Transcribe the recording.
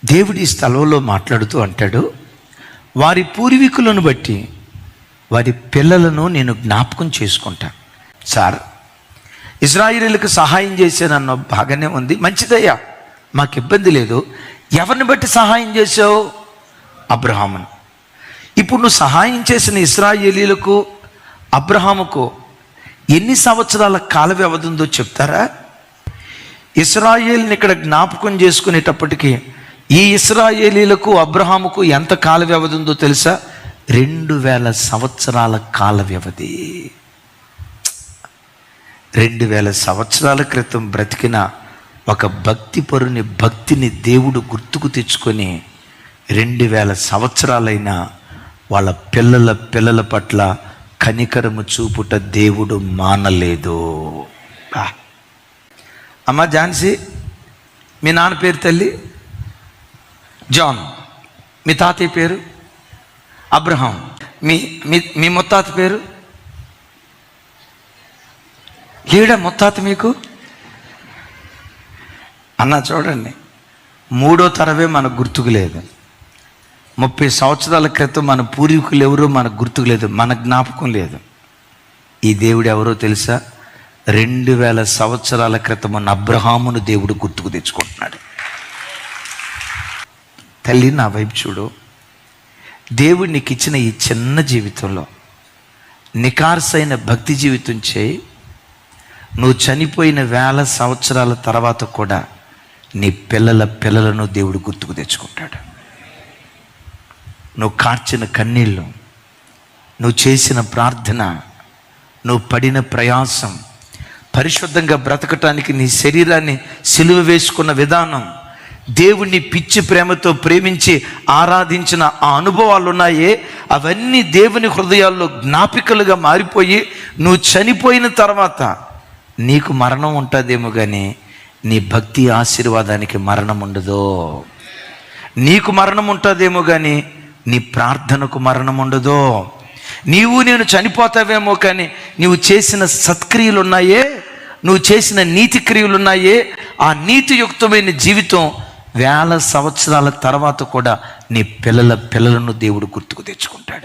దేవుడి స్థలంలో మాట్లాడుతూ అంటాడు, వారి పూర్వీకులను బట్టి వారి పిల్లలను నేను జ్ఞాపకం చేసుకుంటాను. సార్, ఇజ్రాయేలీలకు సహాయం చేశానన్న బాగానే ఉంది, మంచిదయ్యా, మాకు ఇబ్బంది లేదు. ఎవరిని బట్టి సహాయం చేసావు? అబ్రహామును. ఇప్పుడు నువ్వు సహాయం చేసిన ఇశ్రాయేలీలకు అబ్రహాముకు ఎన్ని సంవత్సరాల కాల వ్యవధి ఉందో చెప్తారా? ఇశ్రాయేలుని ఇక్కడ జ్ఞాపకం చేసుకునేటప్పటికీ ఈ ఇశ్రాయేలీలకు అబ్రహాముకు ఎంత కాల వ్యవధి ఉందో తెలుసా? 2000 సంవత్సరాల కాల వ్యవధి. 2000 సంవత్సరాల క్రితం బ్రతికిన ఒక భక్తిపరుని భక్తిని దేవుడు గుర్తుకు తెచ్చుకొని 2000 సంవత్సరాలైనా వాళ్ళ పిల్లల పట్ల కనికరము చూపుట దేవుడు మానలేదు. అమ్మ ఝాన్సీ, మీ నాన్న పేరు తల్లి జాన్, మీ తాతయ్య పేరు అబ్రహాం, మీ మీ మీ ముత్తాత పేరు లేడా? ముత్తాత మీకు అన్న చూడండి, 3వ తరమే మనకు గుర్తుకు లేదు. 30 సంవత్సరాల క్రితం మన పూర్వీకులు ఎవరో మనకు గుర్తుకు లేదు, మన జ్ఞాపకం లేదు. ఈ దేవుడు ఎవరో తెలుసా? 2000 సంవత్సరాల క్రితం ఉన్న అబ్రహామును దేవుడు గుర్తుకు తెచ్చుకుంటున్నాడు. తల్లి, నా వైపు చూడు. దేవుడు నీకు ఇచ్చిన ఈ చిన్న జీవితంలో నికార్సైన భక్తి జీవితం చేయి. నువ్వు చనిపోయిన 1000 సంవత్సరాల తర్వాత కూడా నీ పిల్లలను దేవుడు గుర్తుకు తెచ్చుకుంటాడు. నువ్వు కార్చిన కన్నీళ్ళు, నువ్వు చేసిన ప్రార్థన, నువ్వు పడిన ప్రయాసం, పరిశుద్ధంగా బ్రతకటానికి నీ శరీరాన్ని సిలువ వేసుకున్న విధానం, దేవుణ్ణి పిచ్చి ప్రేమతో ప్రేమించి ఆరాధించిన ఆ అనుభవాలు ఉన్నాయే, అవన్నీ దేవుని హృదయాల్లో జ్ఞాపికలుగా మారిపోయి నువ్వు చనిపోయిన తర్వాత నీకు మరణం ఉంటుందేమో కానీ నీ భక్తి ఆశీర్వాదానికి మరణం ఉండదు. నీకు మరణం ఉంటుందేమో కానీ నీ ప్రార్థనకు మరణం ఉండదు. నేను చనిపోతావేమో కానీ నువ్వు చేసిన సత్క్రియలు ఉన్నాయే, నువ్వు చేసిన నీతి క్రియలు ఉన్నాయే, ఆ నీతియుక్తమైన జీవితం 1000 సంవత్సరాల తర్వాత కూడా నీ పిల్లలను దేవుడు గుర్తుకు తెచ్చుకుంటాడు.